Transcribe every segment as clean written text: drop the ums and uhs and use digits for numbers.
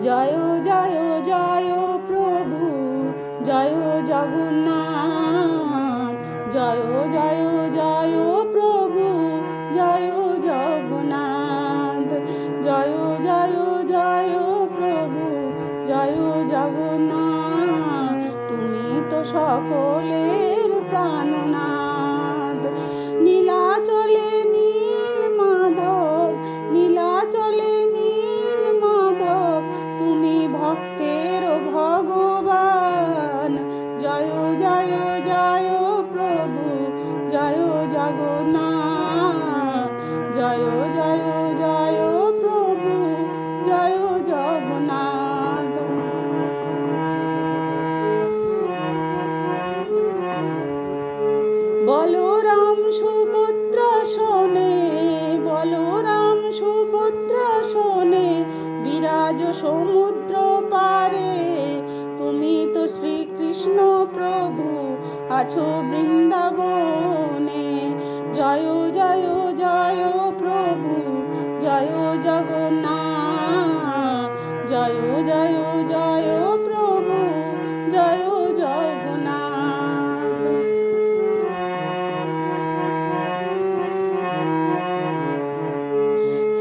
জয় জয় জয় প্রভু জয় জগন্নাথ, জয় জয় জয় প্রভু জয় জগন্নাথ, জয় জয় জয় প্রভু জয় জগন্নাথ। তুমি তো সকলের প্রাণনাথ। নীলাচলে নীল মাধব, নীলাচলে নীল মাধব, তুমি ভক্তের ভগবান। জয় জয় জয় প্রভু জয় জগন্নাথ, জয় জয় জয় প্রভু জয় জগন্নাথ। বলরাম সুভদ্রা শোনে, বলরাম সুভদ্রা শোনে, বিরাজ সমুদ্র পারে। তুমি তো শ্রীকৃষ্ণ প্রভু আছো বৃন্দাবনে। জয় জয় জয় প্রভু জয় জগন্নাথ, জয় জয় জয় প্রভু জয় জগন্নাথ।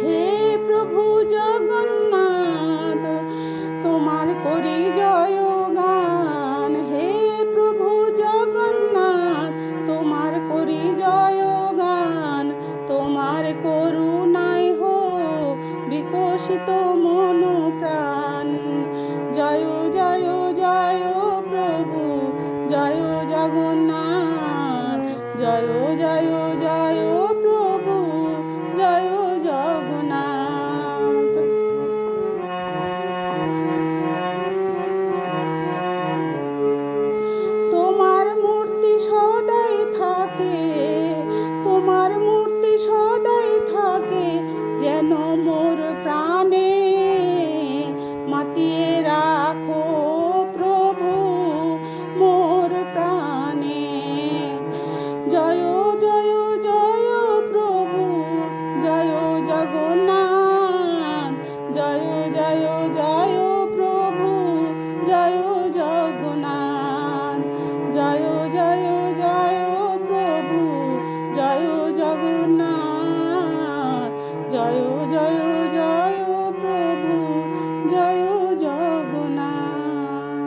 হে প্রভু জগন্নাথ তোমার করি জয় গান, হে প্রভু জগন্নাথ তোমার করি জয় গান। তোমার করুণায় হোক বিকশিত মন প্রাণ। জয় জয় জয় প্রভু জয় জগন্নাথ, জয় জয় জয় প্রভু জয় জগন্নাথ। তোমার মূর্তি সদাই থাকে, তোমার মূর্তি সদাই থাকে যেন